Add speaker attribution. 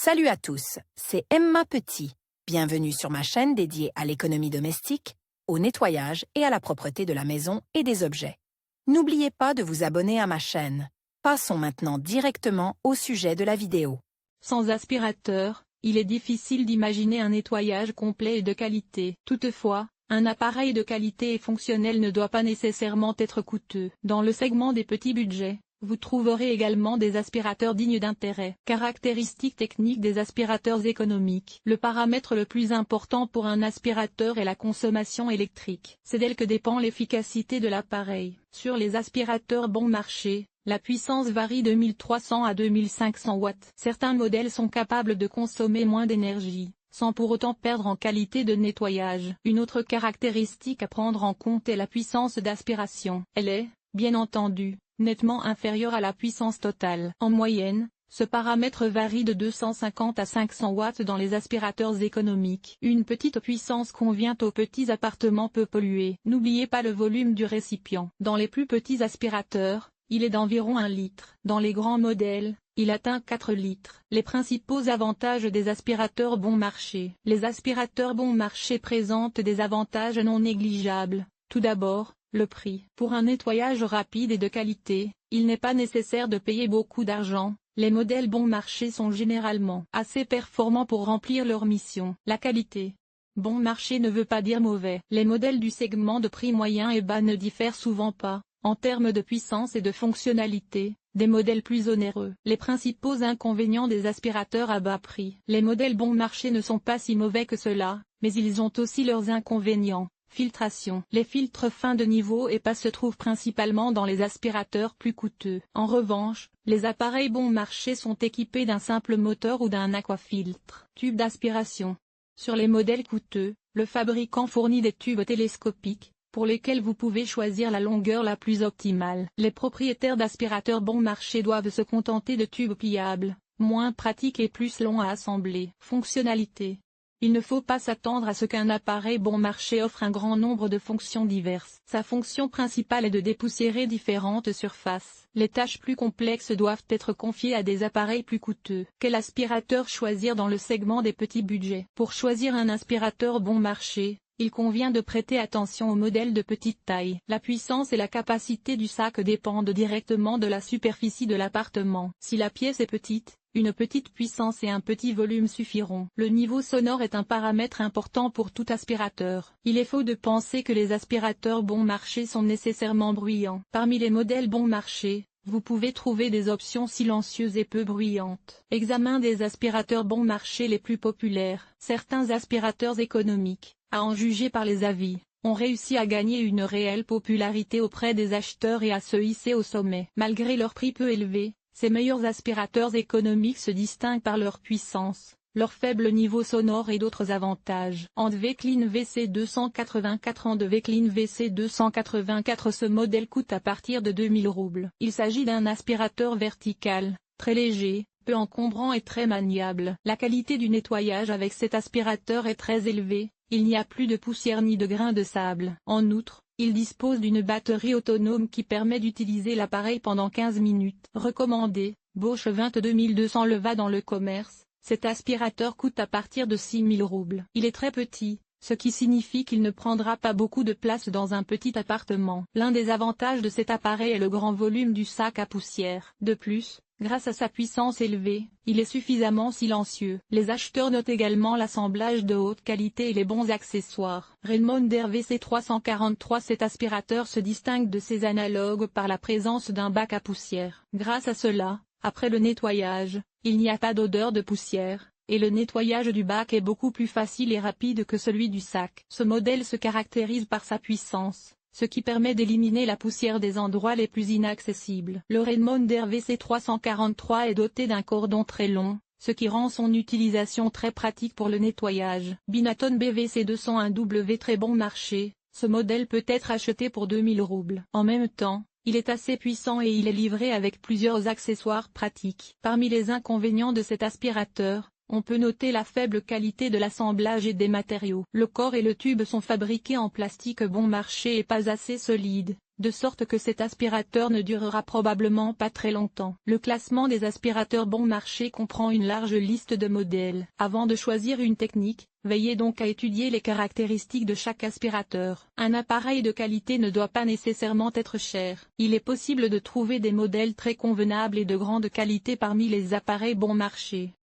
Speaker 1: Salut à tous, c'est Emma Petit. Bienvenue sur ma chaîne dédiée à l'économie domestique, au nettoyage et à la propreté de la maison et des objets. N'oubliez pas de vous abonner à ma chaîne. Passons maintenant directement au sujet de la vidéo.
Speaker 2: Sans aspirateur, il est difficile d'imaginer un nettoyage complet et de qualité. Toutefois, un appareil de qualité et fonctionnel ne doit pas nécessairement être coûteux. Dans le segment des petits budgets, vous trouverez également des aspirateurs dignes d'intérêt. Caractéristiques techniques des aspirateurs économiques. Le paramètre le plus important pour un aspirateur est la consommation électrique. C'est d'elle que dépend l'efficacité de l'appareil. Sur les aspirateurs bon marché, la puissance varie de 1300 à 2500 watts. Certains modèles sont capables de consommer moins d'énergie, sans pour autant perdre en qualité de nettoyage. Une autre caractéristique à prendre en compte est la puissance d'aspiration. Elle est, bien entendu, nettement inférieure à la puissance totale. En moyenne, ce paramètre varie de 250 à 500 watts dans les aspirateurs économiques. Une petite puissance convient aux petits appartements peu pollués. N'oubliez pas le volume du récipient. Dans les plus petits aspirateurs, il est d'environ 1 litre. Dans les grands modèles, il atteint 4 litres. Les principaux avantages des aspirateurs bon marché. Les aspirateurs bon marché présentent des avantages non négligeables. Tout d'abord, le prix. Pour un nettoyage rapide et de qualité, il n'est pas nécessaire de payer beaucoup d'argent. Les modèles bon marché sont généralement assez performants pour remplir leur mission. La qualité. Bon marché ne veut pas dire mauvais. Les modèles du segment de prix moyen et bas ne diffèrent souvent pas, en termes de puissance et de fonctionnalité, des modèles plus onéreux. Les principaux inconvénients des aspirateurs à bas prix. Les modèles bon marché ne sont pas si mauvais que cela, mais ils ont aussi leurs inconvénients. Filtration. Les filtres fin de niveau et pas se trouvent principalement dans les aspirateurs plus coûteux. En revanche, les appareils bon marché sont équipés d'un simple moteur ou d'un aquafiltre. Tube d'aspiration. Sur les modèles coûteux, le fabricant fournit des tubes télescopiques, pour lesquels vous pouvez choisir la longueur la plus optimale. Les propriétaires d'aspirateurs bon marché doivent se contenter de tubes pliables, moins pratiques et plus longs à assembler. Fonctionnalité. Il ne faut pas s'attendre à ce qu'un appareil bon marché offre un grand nombre de fonctions diverses. Sa fonction principale est de dépoussiérer différentes surfaces. Les tâches plus complexes doivent être confiées à des appareils plus coûteux. Quel aspirateur choisir dans le segment des petits budgets? Pour choisir un aspirateur bon marché, il convient de prêter attention aux modèles de petite taille. La puissance et la capacité du sac dépendent directement de la superficie de l'appartement. Si la pièce est petite, une petite puissance et un petit volume suffiront. Le niveau sonore est un paramètre important pour tout aspirateur. Il est faux de penser que les aspirateurs bon marché sont nécessairement bruyants. Parmi les modèles bon marché, vous pouvez trouver des options silencieuses et peu bruyantes. Examen des aspirateurs bon marché les plus populaires. Certains aspirateurs économiques, à en juger par les avis, ont réussi à gagner une réelle popularité auprès des acheteurs et à se hisser au sommet. Malgré leur prix peu élevé, ces meilleurs aspirateurs économiques se distinguent par leur puissance, leur faible niveau sonore et d'autres avantages. Handweclean VC284. Handweclean VC284. Ce modèle coûte à partir de 2000 roubles. Il s'agit d'un aspirateur vertical, très léger, peu encombrant et très maniable. La qualité du nettoyage avec cet aspirateur est très élevée, il n'y a plus de poussière ni de grains de sable. En outre, il dispose d'une batterie autonome qui permet d'utiliser l'appareil pendant 15 minutes. Recommandé, Bosch 22200. Le va dans le commerce, cet aspirateur coûte à partir de 6000 roubles. Il est très petit, ce qui signifie qu'il ne prendra pas beaucoup de place dans un petit appartement. L'un des avantages de cet appareil est le grand volume du sac à poussière. De plus, grâce à sa puissance élevée, il est suffisamment silencieux. Les acheteurs notent également l'assemblage de haute qualité et les bons accessoires. Rainmonder VC343. Cet aspirateur se distingue de ses analogues par la présence d'un bac à poussière. Grâce à cela, après le nettoyage, il n'y a pas d'odeur de poussière, et le nettoyage du bac est beaucoup plus facile et rapide que celui du sac. Ce modèle se caractérise par sa puissance, ce qui permet d'éliminer la poussière des endroits les plus inaccessibles. Le Rainmonder VC343 est doté d'un cordon très long, ce qui rend son utilisation très pratique pour le nettoyage. Binaton BVC201W. Très bon marché, ce modèle peut être acheté pour 2000 roubles. En même temps, il est assez puissant et il est livré avec plusieurs accessoires pratiques. Parmi les inconvénients de cet aspirateur, on peut noter la faible qualité de l'assemblage et des matériaux. Le corps et le tube sont fabriqués en plastique bon marché et pas assez solide, de sorte que cet aspirateur ne durera probablement pas très longtemps. Le classement des aspirateurs bon marché comprend une large liste de modèles. Avant de choisir une technique, veillez donc à étudier les caractéristiques de chaque aspirateur. Un appareil de qualité ne doit pas nécessairement être cher. Il est possible de trouver des modèles très convenables et de grande qualité parmi les appareils bon marché.